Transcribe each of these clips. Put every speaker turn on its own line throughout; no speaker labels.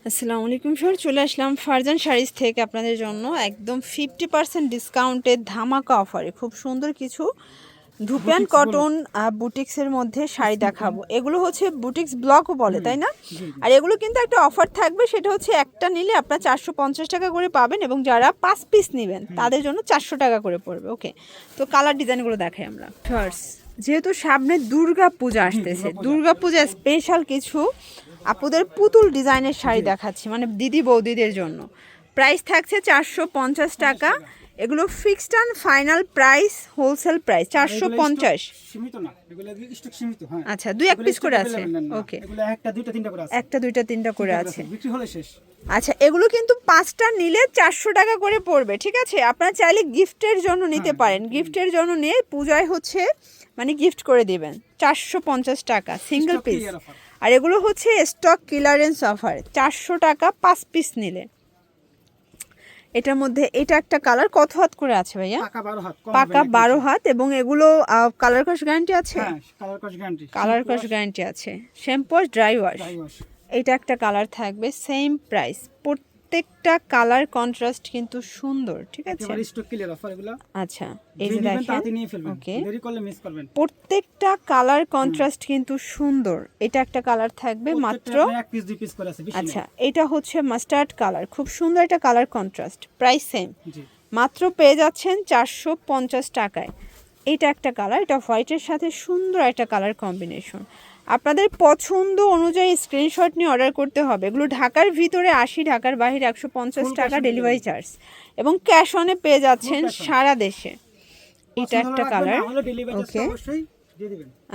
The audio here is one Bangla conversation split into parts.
আসসালামু আলাইকুম স্যার, চলে আসলাম ফারজান শাড়িজ থেকে আপনাদের জন্য একদম 50% ডিসকাউন্টের ধামাকা অফারে খুব সুন্দর কিছু ধুপিয়ান কটন বুটিক্সের মধ্যে শাড়ি দেখাবো। এগুলো হচ্ছে বুটিক্স ব্লকও বলে, তাই না? আর এগুলো কিন্তু একটা অফার থাকবে, সেটা হচ্ছে একটা নিলে আপনার 450 টাকা করে পাবেন এবং যারা 5 পিস নেবেন তাদের জন্য 400 টাকা করে পড়বে। ওকে, তো কালার ডিজাইনগুলো দেখাই আমরা ফার্স্ট। যেহেতু সামনে দুর্গা পূজা আসতেছে, দুর্গা পূজা স্পেশাল কিছু আপুদের পুতুল ডিজাইনের শাড়ি দেখাচ্ছি, মানে দিদি বৌদিদের জন্য। প্রাইস থাকছে 450 টাকা। এগুলো fixed and final price, wholesale price 450।
সীমিত না, এগুলো স্টক সীমিত। হ্যাঁ,
আচ্ছা, দুই এক পিস করে আছে। ওকে,
এগুলো একটা দুইটা তিনটা করে আছে,
একটা দুইটা তিনটা করে আছে,
বিক্রি হলে শেষ।
আচ্ছা, এগুলো কিন্তু 5টা নিলে 400 টাকা করে পড়বে, ঠিক আছে? আপনারা চাইলে গিফটের জন্য নিতে পারেন, গিফটের জন্য নিয়ে পূজায় হচ্ছে মানে গিফট করে দিবেন। 450 টাকা সিঙ্গেল পিস। আর এগুলো হচ্ছে স্টক ক্লিয়ারেন্স অফার, 400 টাকা 5 পিস নিলে। এটার মধ্যে এটা একটা কালার কত হাত করে আছে ভাইয়া? পাকা 12 হাত। এবং এগুলো কালার কস গ্যারান্টি আছে?
হ্যাঁ, কালার কস গ্যারান্টি,
কালার কস গ্যারান্টি আছে। Shampoo dry wash. এটা একটা কালার থাকবে, সেম প্রাইস। প্রত্যেকটা কালার কন্ট্রাস্ট কিন্তু সুন্দর, ঠিক আছে?
একেবারে স্টক ক্লিয়ার অফার এগুলো।
আচ্ছা, এই যে দেখেন, ওকে,
দেরি করলে মিস করবেন।
প্রত্যেকটা কালার কন্ট্রাস্ট কিন্তু সুন্দর। এটা একটা কালার থাকবে মাত্র
এক পিস দুই পিস করে আছে।
আচ্ছা, এটা হচ্ছে মাস্টার্ড কালার, খুব সুন্দর একটা কালার কন্ট্রাস্ট। প্রাইস সেম, মাত্র পেয়ে যাচ্ছেন 450 টাকায়। এটা একটা কালার, এটা হোয়াইটের সাথে সুন্দর একটা কালার কম্বিনেশন। আপনাদের পছন্দ অনুযায়ী স্ক্রিনশট নিয়ে অর্ডার করতে হবে। এগুলো ঢাকার ভিতরে 80, ঢাকার বাইরে 150 টাকা ডেলিভারি চার্জ, এবং ক্যাশ অনে পেয়ে যাচ্ছেন সারা দেশে। এটা একটা কালার, ওকে,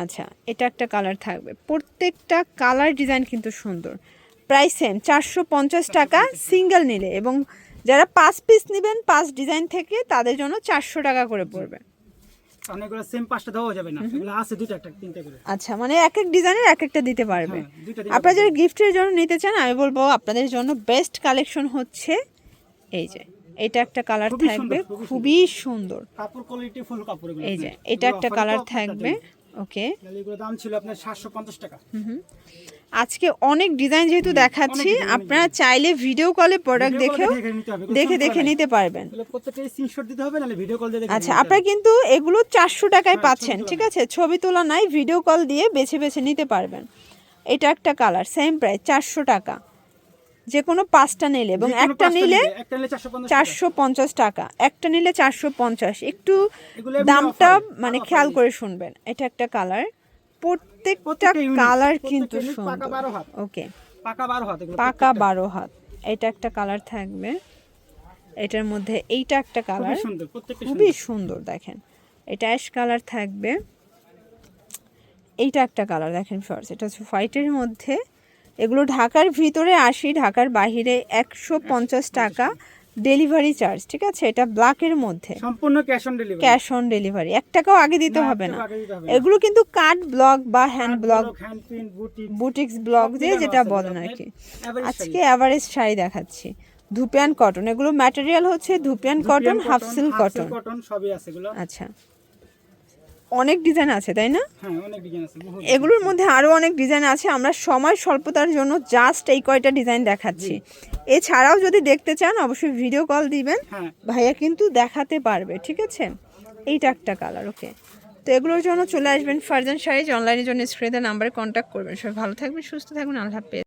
আচ্ছা, এটা একটা কালার থাকবে। প্রত্যেকটা কালার ডিজাইন কিন্তু সুন্দর। প্রাইস সেম, 450 টাকা সিঙ্গেল নিলে, এবং যারা 5 পিস নেবেন 5 ডিজাইন থেকে তাদের জন্য 400 টাকা করে পড়বে।
অনেকগুলো সেম পাঁচটা দেওয়া যাবে না, এগুলো আছে দুইটা একটা তিনটা করে।
আচ্ছা, মানে এক এক ডিজাইনের এক একটা দিতে পারবে। আপনারা যারা গিফটের জন্য নিতে চান, আমি বলবো আপনাদের জন্য বেস্ট কালেকশন হচ্ছে এই যে এটা একটা কালার থাকবে, খুবই সুন্দর
কাপড় কোয়ালিটি, ফুল কাপড় এগুলো।
এই যে এটা একটা কালার থাকবে, ওকে।
এগুলোর দাম ছিল আপনার 750 টাকা।
আজকে অনেক ডিজাইন যেহেতু দেখাচ্ছি, আপনারা চাইলে ভিডিও কলে প্রোডাক্ট দেখে নিতে পারবেন।
প্রত্যেকটা স্ক্রিনশট দিতে হবে, নালে ভিডিও কল দিয়ে দেখে।
আচ্ছা, আপনারা কিন্তু এগুলো 400 টাকায় পাচ্ছেন, ঠিক আছে? ছবি তোলা নাই, ভিডিও কল দিয়ে বেছে বেছে নিতে পারবেন। এটা একটা কালার, সেম প্রাইস 400 টাকা, যে কোনো 5টা নিলে, এবং একটা নিলে 450 টাকা, একটা নিলে 450। একটু দামটা মানে খেয়াল করে শুনবেন। এটা একটা কালার, প্রত্যেকটা কালার কিন্তু সুন্দর, ওকে, পাকা 12 হাত। এটা একটা কালার থাকবে, এটার মধ্যে এইটা একটা কালার খুবই সুন্দর, দেখেন, এটা অ্যাশ কালার থাকবে। এইটা একটা কালার দেখেন ফার্স্ট, এটা হচ্ছে হোয়াইটের মধ্যে। এগুলো ঢাকার ভিতরে 80, ঢাকার বাইরে 150 টাকা ডেলিভারি চার্জ, ঠিক আছে? এটা ব্ল্যাকের মধ্যে
সম্পূর্ণ
ক্যাশ অন ডেলিভারি, 1 টাকাও আগে দিতে হবে না। এগুলো কিন্তু কাট ব্লক বা হ্যান্ড ব্লক, বুটিক্স ব্লক দিয়ে যেটা বলেন আর কি। আজকে এভারেজ শাড়ি দেখাচ্ছি, ধুপিয়ান কটন। এগুলো ম্যাটেরিয়াল হচ্ছে dupion cotton, half silk cotton,
সবই আছে এগুলো।
আচ্ছা, অনেক ডিজাইন আছে, তাই না?
হ্যাঁ, অনেক ডিজাইন আছে,
এগুলোর মধ্যে আরও অনেক ডিজাইন আছে। আমরা সময় স্বল্পতার জন্য জাস্ট এই কয়টা ডিজাইন দেখাচ্ছি। এছাড়াও যদি দেখতে চান অবশ্যই ভিডিও কল দিবেন, ভাইয়া কিন্তু দেখাতে পারবে, ঠিক আছে? এইটা একটা কালার, ওকে। তো এগুলোর জন্য চলে আসবেন ফারজান শাড়িজ, অনলাইনের জন্য স্ক্রিনে নাম্বারে কন্ট্যাক্ট করবেন। সবাই ভালো থাকবেন, সুস্থ থাকবেন, আল্লাহ হাফেজ।